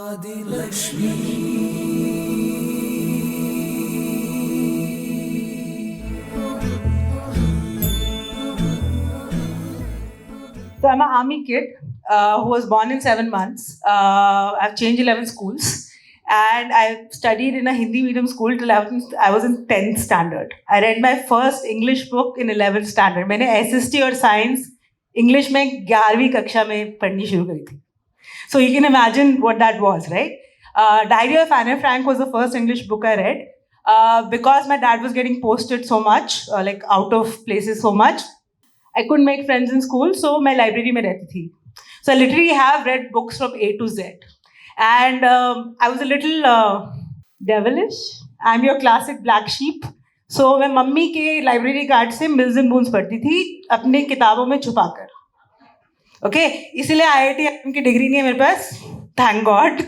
Adilakshmi. So I'm an army kid who was born in 7 months. I've changed 11 schools, and I studied in a Hindi medium school till I was in 10th standard. I read my first English book in 11th standard. मैंने SST और science English में 11वीं कक्षा में पढ़नी शुरू करी थी. So you can imagine what that was, right? Diary of Anne Frank was the first English book I read. Because my dad was getting posted so much, like out of places so much, I couldn't make friends in school, so my library में रहती थी. So I literally have read books from A to Z. And I was a little devilish. I'm your classic black sheep. So मैं mummy के library card से mills and Boons पढ़ती थी अपने किताबों में छुपाकर. ओके इसलिए IIT की डिग्री नहीं है मेरे पास, thank God.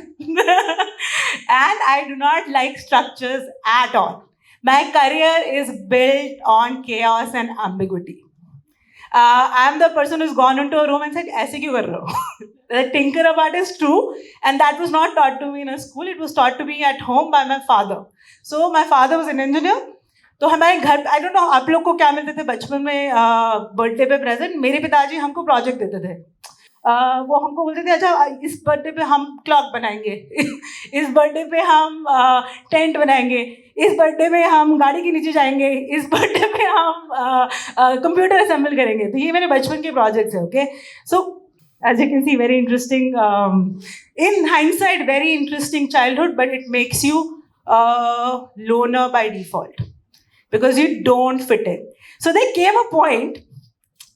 And I do not like structures at all. My career is built on chaos and ambiguity. I'm the person who's gone into a room and said, ऐसे क्यों कर रहे हो? The tinker about is true, and that was not taught to me in a school. It was taught to me at home by my father. So my father was an engineer. तो हमारे घर, I don't know आप लोग को क्या मिलते थे बचपन में बर्थडे पे प्रेजेंट. मेरे पिताजी हमको प्रोजेक्ट देते थे. वो हमको बोलते थे अच्छा इस बर्थडे पे हम क्लॉक बनाएंगे, इस बर्थडे पे हम टेंट बनाएंगे, इस बर्थडे पे हम गाड़ी के नीचे जाएंगे, इस बर्थडे पे हम कंप्यूटर असेंबल करेंगे. तो ये मेरे बचपन के प्रोजेक्ट्स हैं. Okay so as you can see, very interesting, in hindsight very interesting childhood, but it makes you loner by default because you don't fit in. So there came a point,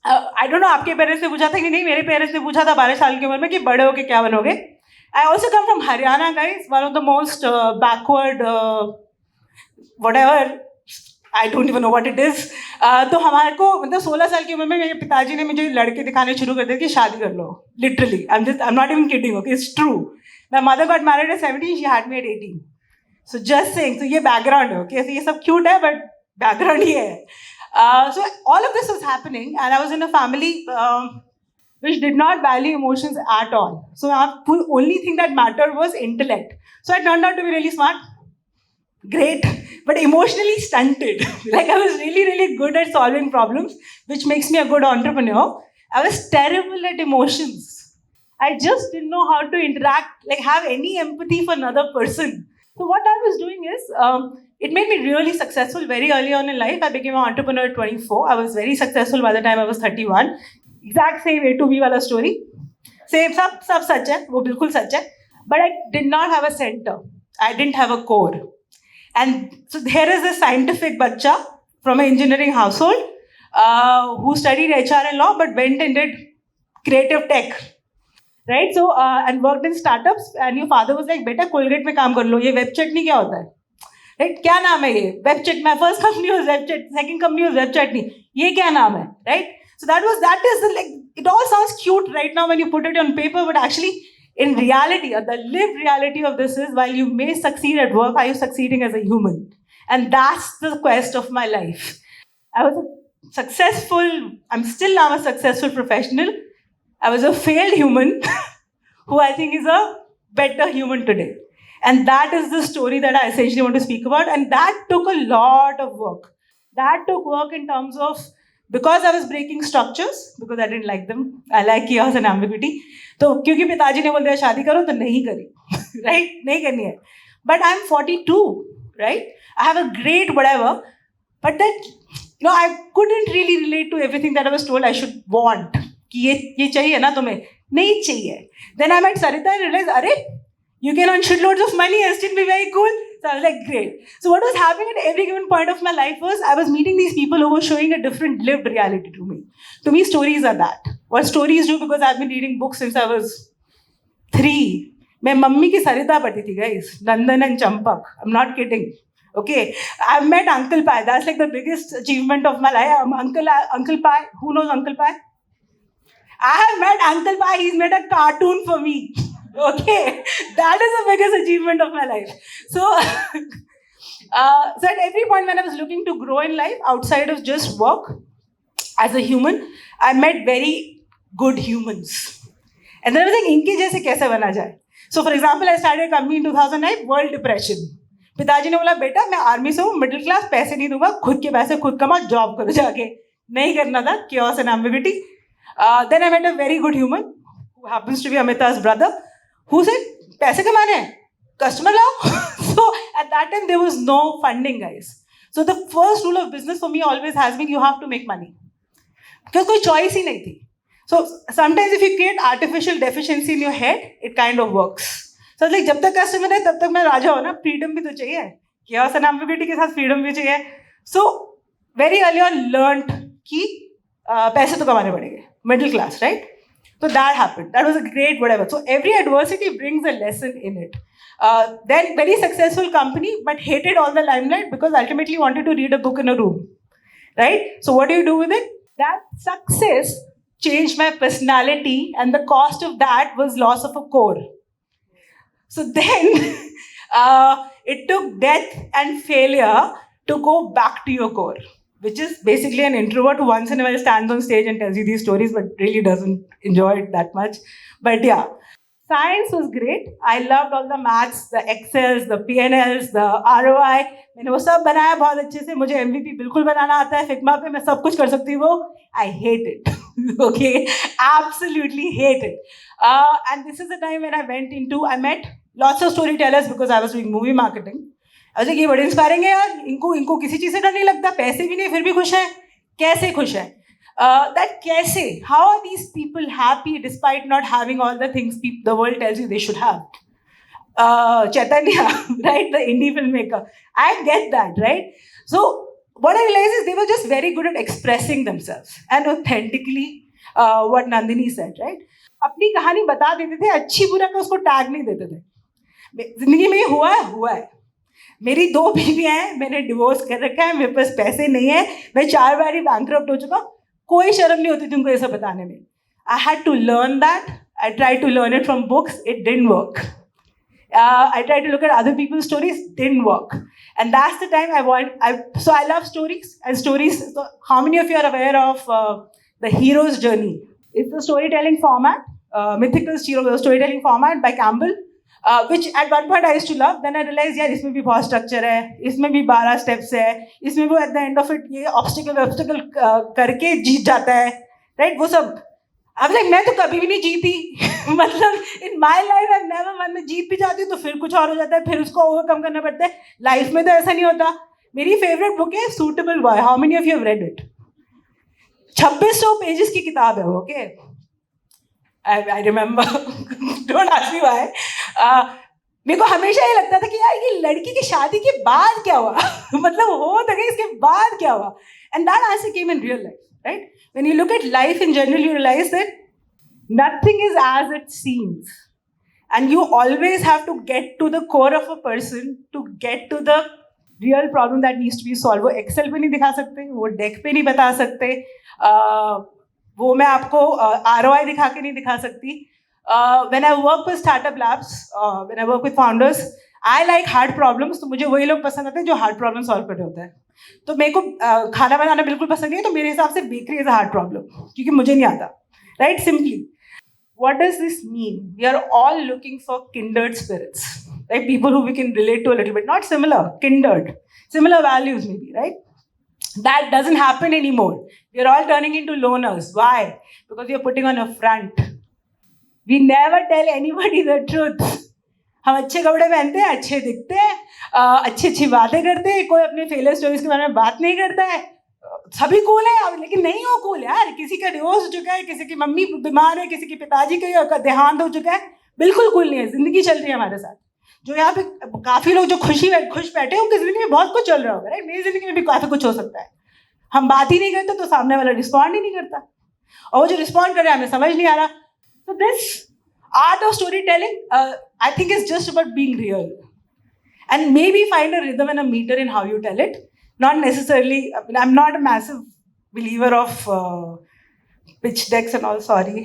I don't know आपके parents ने पूछा था कि नहीं, मेरे parents ने पूछा था 12 साल की उम्र में कि बड़े होके क्या बनोगे. I also come from Haryana, guys, one of the most backward whatever, I don't even know what it is. तो हमारे को मतलब 16 साल की उम्र में मेरे पिताजी ने मुझे लड़के दिखाने शुरू कर दिए कि शादी कर लो. Literally, I'm not even kidding. Okay, it's true. My mother got married at 17. She had me at 18. So just saying. So ये background है. Okay, so ये सब cute है, but background ही है. So all of this was happening, and I was in a family which did not value emotions at all. So the only thing that mattered was intellect. So I turned out to be really smart. Great, but emotionally stunted. Like I was really, really good at solving problems, which makes me a good entrepreneur. I was terrible at emotions. I just didn't know how to interact, like have any empathy for another person. So what I was doing is, it made me really successful very early on in life. I became an entrepreneur at 24. I was very successful by the time I was 31. Exact same A to B wala story. Same, सब सच है, वो बिल्कुल सच है. But I did not have a center. I didn't have a core. And so here is a scientific bacha from an engineering household who studied HR and law but went and did creative tech, right? So and worked in startups. And your father was like, "Beta, Colgate में काम कर लो. ये web chutney क्या होता है? Right? क्या नाम है ये? Web chutney. My first company was web chutney. Second company was web chutney. ये क्या नाम है? Right? So that is the, like, it all sounds cute right now when you put it on paper, but actually, in reality, or the lived reality of this is, while you may succeed at work, are you succeeding as a human? And that's the quest of my life. I was a successful, I'm still now a successful professional. I was a failed human who I think is a better human today. And that is the story that I essentially want to speak about. And that took a lot of work. That took work in terms of, because I was breaking structures, because I didn't like them. I like chaos and ambiguity. तो क्योंकि पिताजी ने बोल दिया शादी करो तो नहीं करी, right? नहीं करनी है. But I'm 42, right? I have a great whatever, but that, you know, I couldn't really relate to everything that I was told I should want. कि ये चाहिए ना तुम्हें, नहीं चाहिए. Then I met Sarita and realized, अरे, you can earn shitloads of money and still be very cool. So I was like, great. So what was happening at every given point of my life was I was meeting these people who were showing a different lived reality to me. To me, stories are that. What stories do, because I've been reading books since I was 3. मैं mummy की सरिता पढ़ती थी, guys. Nandan and Champak. I'm not kidding. Okay. I've met Uncle Pai. That's like the biggest achievement of my life. Uncle Pai. Who knows Uncle Pai? I have met Uncle Pai. He's made a cartoon for me. Okay, that is the biggest achievement of my life. So, so at every point when I was looking to grow in life, outside of just work, as a human, I met very good humans. And then I was like, इनके जैसे कैसे बना जाए? So for example, I started a company in 2009, World Depression. पिताजी ने बोला बेटा मैं आर्मी से हूँ, मिडिल क्लास, पैसे नहीं दूंगा, खुद के पैसे खुद कमा, जॉब करो जाके. नहीं करना था, chaos and ambiguity. Then I met a very good human who happens to be Amita's brother, who said पैसे कमाने हैं, customer लाओ. So at that time there was no funding, guys. So the first rule of business for me always has been you have to make money. क्योंकि कोई choice ही नहीं थी. So sometimes if you create artificial deficiency in your head, it kind of works. So like जब तक customer है तब तक मैं राजा हूँ ना, freedom भी तो चाहिए, chaos and ambiguity के साथ freedom भी चाहिए. So very early on learned कि पैसे तो कमाने पड़ेंगे, middle class, right? So that happened. That was a great whatever. So every adversity brings a lesson in it. Then very successful company, but hated all the limelight because ultimately wanted to read a book in a room, right? So what do you do with it? That success changed my personality, and the cost of that was loss of a core. So then it took death and failure to go back to your core, which is basically an introvert who once in a while stands on stage and tells you these stories, but really doesn't enjoy it that much. But yeah, science was great. I loved all the maths, the Excels, the PNLs, the ROI. मैंने वो सब बनाया बहुत अच्छे से. मुझे MVP बिल्कुल बनाना आता है. फिग्मा पे मैं सब कुछ कर सकती हूँ. I hate it. Okay, absolutely hate it. And this is the time when I met lots of storytellers because I was doing movie marketing. I was like, ये बड़े इंस्पायरिंग है यार. इनको किसी चीज़ से डर नहीं लगता, पैसे भी नहीं, फिर भी खुश हैं. कैसे खुश हैं? That कैसे? How are these people happy despite not having all the things the world tells you they should have? Chaitanya, right, the indie filmmaker. I get that, right? So what I realized is they were just very good at expressing themselves and authentically what Nandini said, right? अपनी कहानी बता देते थे, अच्छी बुरा का उसको tag नहीं देते थे. जिंदगी में हुआ है. मेरी 2 बीवियां हैं, मैंने डिवोर्स कर रखा है, मेरे पास पैसे नहीं है, मैं 4 बार ही बैंकरप्ट हो चुका. कोई शर्म नहीं होती तुमको ये सब बताने में. I had to learn that. I tried to learn it from books. It didn't work. I tried to look at other people's stories. Didn't work. And that's the time so I love stories and stories. So how many of you are aware of the hero's journey? It's a storytelling format, mythical storytelling format by Campbell, which at one point I used to love. Then I realized, यार इसमें भी बहुत structure है, इसमें भी 12 steps है, इसमें भी at the end of it ये obstacle करके जीत जाता है, right? वो सब. अब like मैं तो कभी भी नहीं जीती. मतलब in my life I've never won. मैं जीत भी जाती हूँ तो फिर कुछ और हो जाता है, फिर उसको overcome करना पड़ता है. Life में तो ऐसा नहीं होता. मेरी favorite book है Suitable Boy. How many of you have read it? 2600 pages की किताब है वो. Okay, I remember. Don't ask me why. मेरे को हमेशा ये लगता था कि यार ये लड़की की शादी के बाद क्या हुआ. मतलब हो तो गई, इसके बाद क्या हुआ. And that answer came in real life, right? When you look at life in general you realise that nothing is as it seems, and you always have to get to the core of a person to get to the real problem that needs to be solve. वो Excel पे नहीं दिखा सकते, वो deck पे नहीं बता सकते, वो मैं आपको ROI दिखा के नहीं दिखा सकती. When I work with startup labs, when I work with founders, I like hard problems. तो मुझे वही लोग पसंद आते हैं जो hard problem solve कर रहे होते हैं. तो मेरे को खाना बनाना बिल्कुल पसंद नहीं है, तो मेरे हिसाब से bakery is a hard problem क्योंकि मुझे नहीं आता, right? Simply, what does this mean? We are all looking for kindred spirits, like people who we can relate to a little bit, not similar, kindred, similar values maybe, right? That doesn't happen anymore. We are all turning into loners. Why? Because we are putting on a front. We never tell anybody the truth. हम अच्छे कपड़े पहनते हैं, अच्छे दिखते हैं, अच्छी बातें करते हैं, कोई अपने फेलियर स्टोरीज के बारे में बात नहीं करता है. सभी कूल है, लेकिन नहीं हो कूल यार. किसी का डिवोर्स हो चुका है, किसी की मम्मी बीमार है, किसी के पिताजी का देहांत हो चुका है, बिल्कुल कूल नहीं है. जिंदगी चल रही है हमारे साथ. जो यहाँ पे काफ़ी लोग जो खुश बैठे हैं, उनकी ज़िंदगी में बहुत कुछ चल रहा होगा, राइट? मेरी ज़िंदगी में भी काफ़ी कुछ हो सकता है. हम बात ही नहीं करते तो सामने वाला रिस्पॉन्ड ही नहीं करता, और वो जो रिस्पॉन्ड कर रहा है हमें समझ नहीं आ रहा. So this art of storytelling, I think is just about being real, and maybe find a rhythm and a meter in how you tell it. Not necessarily. I mean, I'm not a massive believer of pitch decks and all. Sorry,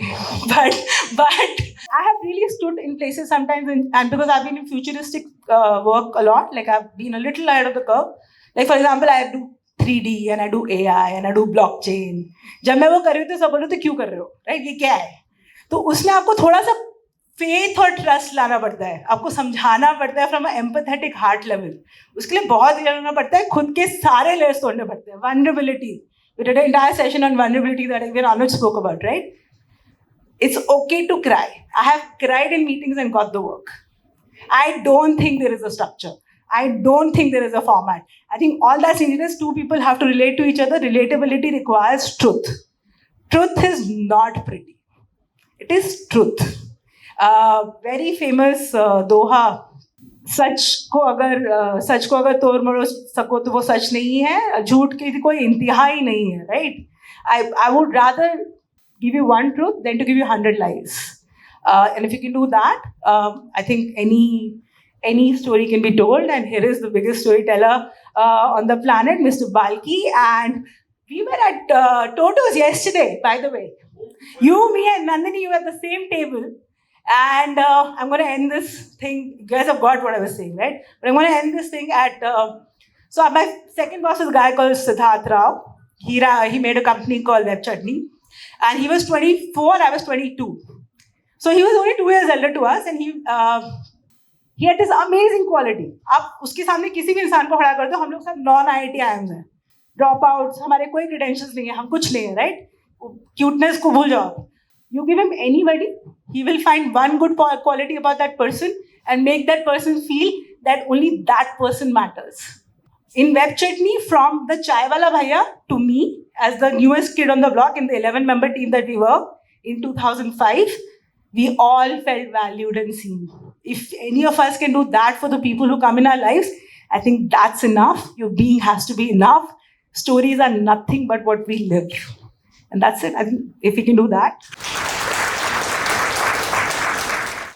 but I have really stood in places sometimes, and because I've been in futuristic work a lot, like I've been a little ahead of the curve. Like for example, I do 3D and I do AI and I do blockchain. जब मैं वो कर रही हूँ तो सब बोलो तो क्यों कर रहे हो, राइट? ये क्या है? तो उसमें आपको थोड़ा सा फेथ और ट्रस्ट लाना पड़ता है, आपको समझाना पड़ता है from a empathetic heart level. उसके लिए बहुत करना पड़ता है, खुद के सारे लेयर्स तोड़ने पड़ते हैं. Vulnerability, we did an entire session on vulnerability that even Anuj spoke about, right? It's okay to cry. I have cried in meetings and got the work. I don't think there is a structure. I don't think there is a format. I think all that's needed is two people have to relate to each other. Relatability requires truth. Truth is not pretty. It is truth. Very famous दोहा, सच को अगर तोड़ मरोड़ सको तो वो सच नहीं है, झूठ की कोई इंतहा ही नहीं है, right? I would rather give you one truth than to give you 100 lies. And if you can do that, I think any story can be told. And here is the biggest storyteller on the planet, Mr. Balki. And we were at Toto's yesterday, by the way. You, me, and Nandini, you were at the same table. And I'm going to end this thing. You guys have got what I was saying, right? But I'm going to end this thing at... so my second boss is a guy called Siddharth Rao. He made a company called Web Chutney. And he was 24, I was 22. So he was only 2 years elder to us. And he had this amazing quality. आप उसके सामने किसी भी इंसान को खड़ा कर दो, हम लोग सब non-IIT IIMs हैं, ड्रॉप आउट्स, हमारे कोई क्रेडेंशियल्स नहीं है, हम कुछ नहीं है, राइट? क्यूटनेस को भूल जाओ. You give him anybody, he will find one good quality about that person and make that person feel that only that person matters. In Web Chutney, from the Chai Wala Bhaiya to me, as the newest kid on the block in the 11-member team that we were in 2005, we all felt valued and seen. If any of us can do that for the people who come in our lives, I think that's enough. Your being has to be enough. Stories are nothing but what we live. And that's it. I think if we can do that.